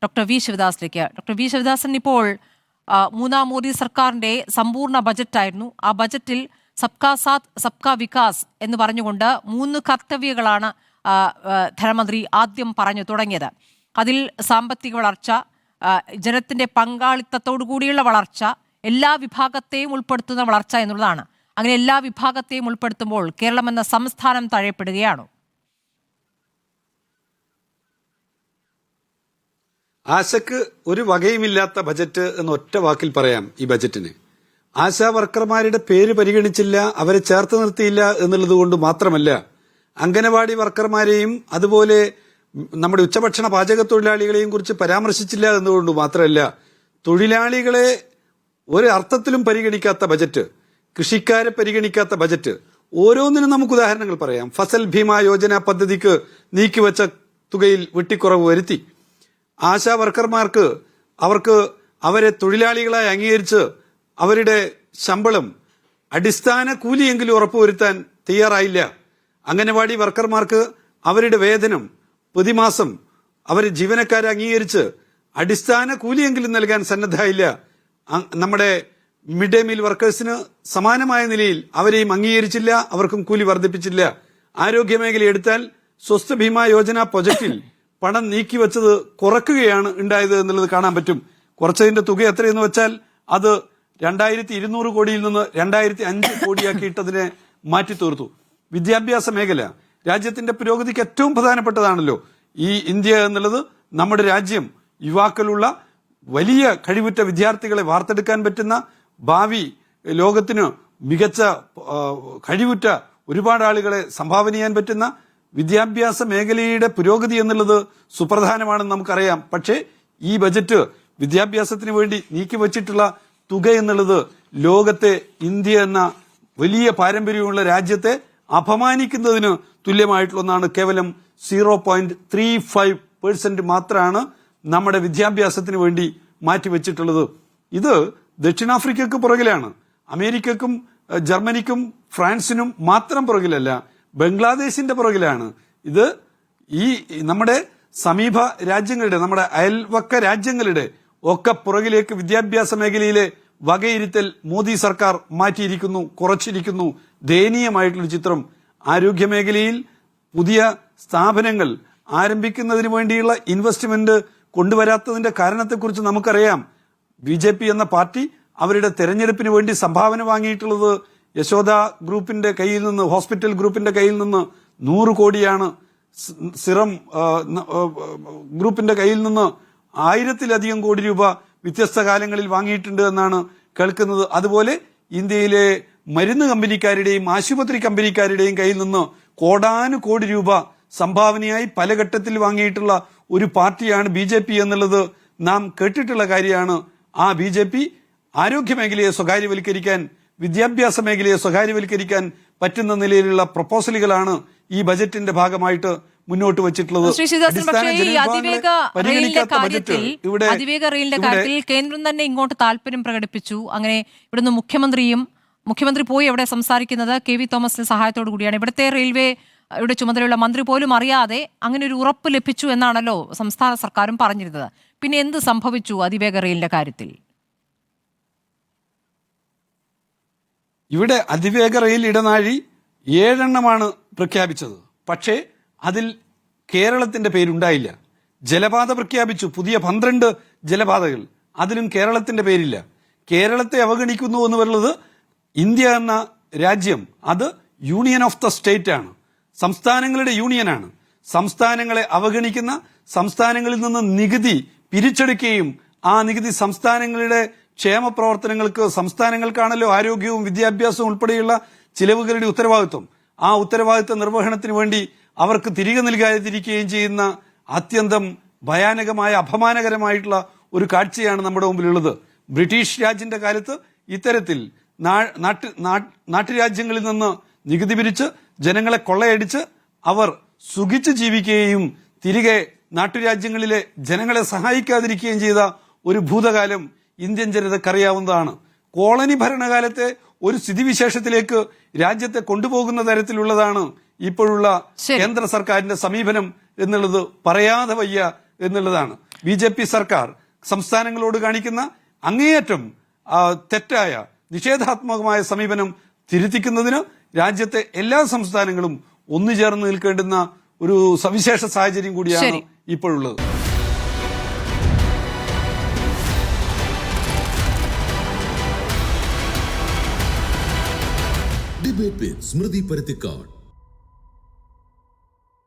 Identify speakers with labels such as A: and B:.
A: Doctor V ശിവദാസിലേക്ക്. Doctor V Sivadasan, ഇപ്പോൾ മൂന്നാം മോദി സർക്കാരിന്റെ സമ്പൂർണ്ണ ബജറ്റായിരുന്നു. ആ ബജറ്റിൽ സബ്കാ സാത്ത് സബ്കാ വികാസ് എന്ന് പറഞ്ഞുകൊണ്ട് 3 കർത്തവ്യങ്ങളാണ് ധനമന്ത്രി ആദ്യം പറഞ്ഞു തുടങ്ങിയത്. അതിൽ സാമ്പത്തിക വളർച്ച, ജനത്തിന്റെ പങ്കാളിത്തത്തോടു കൂടിയുള്ള വളർച്ച, എല്ലാ വിഭാഗത്തെയും ഉൾപ്പെടുത്തുന്ന വളർച്ച എന്നുള്ളതാണ്. അങ്ങനെ എല്ലാ വിഭാഗത്തെയും ഉൾപ്പെടുത്തുമ്പോൾ കേരളം എന്ന സംസ്ഥാനം തഴയപ്പെടുകയാണോ?
B: ആശക്ക് ഒരു വകയുമില്ലാത്ത ബജറ്റ് എന്ന് ഒറ്റ വാക്കിൽ പറയാം ഈ ബജറ്റിന്. ആശാ വർക്കർമാരുടെ പേര് പരിഗണിച്ചില്ല, അവരെ ചേർത്ത് നിർത്തിയില്ല എന്നുള്ളത് കൊണ്ട് മാത്രമല്ല, അംഗനവാടി വർക്കർമാരെയും അതുപോലെ നമ്മുടെ ഉച്ചഭക്ഷണ പാചക തൊഴിലാളികളെയും കുറിച്ച് പരാമർശിച്ചില്ല എന്നുകൊണ്ട് മാത്രമല്ല, തൊഴിലാളികളെ ഒരു അർത്ഥത്തിലും പരിഗണിക്കാത്ത ബജറ്റ്, കൃഷിക്കാരെ പരിഗണിക്കാത്ത ബജറ്റ്. ഓരോന്നിനും നമുക്ക് ഉദാഹരണങ്ങൾ പറയാം. ഫസൽ ഭീമ യോജന പദ്ധതിക്ക് നീക്കിവച്ച തുകയിൽ വെട്ടിക്കുറവ് വരുത്തി. ആശാ വർക്കർമാർക്ക് അവരെ തൊഴിലാളികളായി അംഗീകരിച്ച് അവരുടെ ശമ്പളം അടിസ്ഥാന കൂലിയെങ്കിലും ഉറപ്പുവരുത്താൻ തയ്യാറായില്ല. അംഗനവാടി വർക്കർമാർക്ക് അവരുടെ വേതനം പ്രതിമാസം അവർ ജീവനക്കാരെ അംഗീകരിച്ച് അടിസ്ഥാന കൂലിയെങ്കിലും നൽകാൻ സന്നദ്ധമായില്ല. നമ്മുടെ മിഡ് ഡേ മീൽ വർക്കേഴ്സിന് സമാനമായ നിലയിൽ അവരെയും അംഗീകരിച്ചില്ല, അവർക്കും കൂലി വർദ്ധിപ്പിച്ചില്ല. ആരോഗ്യമേഖല എടുത്താൽ സ്വസ്ഥ ഭീമാ യോജന പ്രൊജക്റ്റിൽ പണം നീക്കിവെച്ചത് കുറക്കുകയാണ് ഉണ്ടായത് എന്നുള്ളത് കാണാൻ പറ്റും. കുറച്ചതിന്റെ തുക എത്രയെന്ന് വെച്ചാൽ അത് 2200 കോടിയിൽ നിന്ന് 2005 കോടിയാക്കിയിട്ടതിനെ മാറ്റി തീർത്തു. വിദ്യാഭ്യാസ മേഖല രാജ്യത്തിന്റെ പുരോഗതിക്ക് ഏറ്റവും പ്രധാനപ്പെട്ടതാണല്ലോ. ഈ ഇന്ത്യ എന്നുള്ളത് നമ്മുടെ രാജ്യം, യുവാക്കളുള്ള വലിയ കഴിവുറ്റ വിദ്യാർത്ഥികളെ വാർത്തെടുക്കാൻ പറ്റുന്ന, ഭാവി ലോകത്തിന് മികച്ച കഴിവുറ്റ ഒരുപാട് ആളുകളെ സംഭാവന ചെയ്യാൻ പറ്റുന്ന വിദ്യാഭ്യാസ മേഖലയുടെ പുരോഗതി എന്നുള്ളത് സുപ്രധാനമാണെന്ന് നമുക്കറിയാം. പക്ഷേ ഈ ബജറ്റ് വിദ്യാഭ്യാസത്തിന് വേണ്ടി നീക്കിവച്ചിട്ടുള്ള തുക എന്നുള്ളത് ലോകത്തെ ഇന്ത്യ എന്ന വലിയ പാരമ്പര്യമുള്ള രാജ്യത്തെ അപമാനിക്കുന്നതിന് തുല്യമായിട്ടുള്ള ഒന്നാണ്. കേവലം 0.35% മാത്രമാണ് നമ്മുടെ വിദ്യാഭ്യാസത്തിന് വേണ്ടി മാറ്റിവെച്ചിട്ടുള്ളത്. ഇത് ദക്ഷിണാഫ്രിക്കക്ക് പുറകിലാണ്, അമേരിക്കക്കും ജർമ്മനിക്കും ഫ്രാൻസിനും മാത്രം പുറകിലല്ല, ബംഗ്ലാദേശിന്റെ പുറകിലാണ്. ഇത് ഈ നമ്മുടെ സമീപ രാജ്യങ്ങളുടെ, നമ്മുടെ അയൽവക്ക രാജ്യങ്ങളുടെ ഒക്കെ പുറകിലേക്ക് വിദ്യാഭ്യാസ മേഖലയിലെ വകയിരുത്തൽ മോദി സർക്കാർ മാറ്റിയിരിക്കുന്നു, കുറച്ചിരിക്കുന്നു. ദയനീയമായിട്ടുള്ള ചിത്രം. ആരോഗ്യ മേഖലയിൽ പുതിയ സ്ഥാപനങ്ങൾ ആരംഭിക്കുന്നതിന് വേണ്ടിയുള്ള ഇൻവെസ്റ്റ്മെന്റ് കൊണ്ടുവരാത്തതിന്റെ കാരണത്തെക്കുറിച്ച് നമുക്കറിയാം. BJP എന്ന പാർട്ടി അവരുടെ തെരഞ്ഞെടുപ്പിന് വേണ്ടി സംഭാവന വാങ്ങിയിട്ടുള്ളത് യശോദ ഗ്രൂപ്പിന്റെ കയ്യിൽ നിന്ന്, ഹോസ്പിറ്റൽ ഗ്രൂപ്പിന്റെ കയ്യിൽ നിന്ന് 100 കോടിയാണ്. സിറം ഗ്രൂപ്പിന്റെ കയ്യിൽ നിന്ന് 1000-ലധികം കോടി രൂപ വ്യത്യസ്ത കാലങ്ങളിൽ വാങ്ങിയിട്ടുണ്ട് എന്നാണ് കേൾക്കുന്നത്. അതുപോലെ ഇന്ത്യയിലെ മരുന്ന് കമ്പനിക്കാരുടെയും ആശുപത്രി കമ്പനിക്കാരുടെയും കയ്യിൽ നിന്ന് കോടാനുകോടി രൂപ സംഭാവനയായി പല ഘട്ടത്തിൽ വാങ്ങിയിട്ടുള്ള ഒരു പാർട്ടിയാണ് BJP എന്നുള്ളത് നാം കേട്ടിട്ടുള്ള കാര്യമാണ്. ആ BJP ആരോഗ്യ മേഖലയെ സ്വകാര്യവൽക്കരിക്കാൻ, വിദ്യാഭ്യാസ മേഖലയെ സ്വകാര്യവൽക്കരിക്കാൻ പറ്റുന്ന നിലയിലുള്ള പ്രപ്പോസലുകളാണ് ഈ ബജറ്റിന്റെ ഭാഗമായിട്ട് മുന്നോട്ട് വെച്ചിട്ടുള്ളത്.
A: അതിവേഗ റെയിലിന്റെ കാര്യത്തിൽ കേന്ദ്രം തന്നെ ഇങ്ങോട്ട് താല്പര്യം പ്രകടിപ്പിച്ചു. അങ്ങനെ ഇവിടുന്ന് മുഖ്യമന്ത്രി പോയി അവിടെ സംസാരിക്കുന്നത് KV തോമസിന്റെ സഹായത്തോടു കൂടിയാണ്. ഇവിടുത്തെ റെയിൽവേയുടെ ചുമതലയുള്ള മന്ത്രി പോലും അറിയാതെ അങ്ങനെ ഒരു ഉറപ്പ് ലഭിച്ചു എന്നാണല്ലോ സംസ്ഥാന സർക്കാരും പറഞ്ഞിരുന്നത്. പിന്നെ എന്ത് സംഭവിച്ചു അതിവേഗ റെയിലിന്റെ കാര്യത്തിൽ?
B: ഇവിടെ അതിവേഗ റെയിൽ ഇടനാഴി 7 എണ്ണമാണ് പ്രഖ്യാപിച്ചത്. പക്ഷേ അതിൽ കേരളത്തിന്റെ പേരുണ്ടായില്ല. ജലപാത പ്രഖ്യാപിച്ചു, പുതിയ 12 ജലപാതകൾ, അതിലും കേരളത്തിന്റെ പേരില്ല. കേരളത്തെ അവഗണിക്കുന്നു എന്ന് പറയുന്നത് ഇന്ത്യ എന്ന രാജ്യം അത് യൂണിയൻ ഓഫ് ദ സ്റ്റേറ്റ് ആണ്, സംസ്ഥാനങ്ങളുടെ യൂണിയനാണ്. സംസ്ഥാനങ്ങളെ അവഗണിക്കുന്ന, സംസ്ഥാനങ്ങളിൽ നിന്ന് നികുതി പിരിച്ചെടുക്കുകയും ആ നികുതി സംസ്ഥാനങ്ങളുടെ ക്ഷേമ പ്രവർത്തനങ്ങൾക്ക്, സംസ്ഥാനങ്ങൾക്കാണല്ലോ ആരോഗ്യവും വിദ്യാഭ്യാസവും ഉൾപ്പെടെയുള്ള ചിലവുകളുടെ ഉത്തരവാദിത്വം. ആ ഉത്തരവാദിത്വ നിർവഹണത്തിന് വേണ്ടി അവർക്ക് തിരികെ നൽകാതിരിക്കുകയും ചെയ്യുന്ന അത്യന്തം ഭയാനകമായ, അപമാനകരമായിട്ടുള്ള ഒരു കാഴ്ചയാണ് നമ്മുടെ മുമ്പിലുള്ളത്. ബ്രിട്ടീഷ് രാജിന്റെ കാലത്ത് ഇത്തരത്തിൽ നാട്ടുരാജ്യങ്ങളിൽ നിന്ന് നികുതി പിരിച്ച് ജനങ്ങളെ കൊള്ളയടിച്ച് അവർ സുഖിച്ച് ജീവിക്കുകയും തിരികെ നാട്ടുരാജ്യങ്ങളിലെ ജനങ്ങളെ സഹായിക്കാതിരിക്കുകയും ചെയ്ത ഒരു ഭൂതകാലം ഇന്ത്യൻ ജനതക്കറിയാവുന്നതാണ്. കോളനി ഭരണകാലത്തെ ഒരു സ്ഥിതിവിശേഷത്തിലേക്ക് രാജ്യത്തെ കൊണ്ടുപോകുന്ന തരത്തിലുള്ളതാണ് ഇപ്പോഴുള്ള കേന്ദ്ര സർക്കാരിന്റെ സമീപനം എന്നുള്ളത് പറയാതെ വയ്യ എന്നുള്ളതാണ്. BJP സർക്കാർ സംസ്ഥാനങ്ങളോട് കാണിക്കുന്ന അങ്ങേയറ്റം തെറ്റായ നിഷേധാത്മകമായ സമീപനം തിരുത്തിക്കുന്നതിന് രാജ്യത്തെ എല്ലാ സംസ്ഥാനങ്ങളും ഒന്നുചേർന്ന് നിൽക്കേണ്ടുന്ന ഒരു സവിശേഷ സാഹചര്യം കൂടിയാണ് ഇപ്പോഴുള്ളത്.
C: ഡിബേറ്റ് വിത്ത് സ്മൃതി പരുത്തിക്കാട്.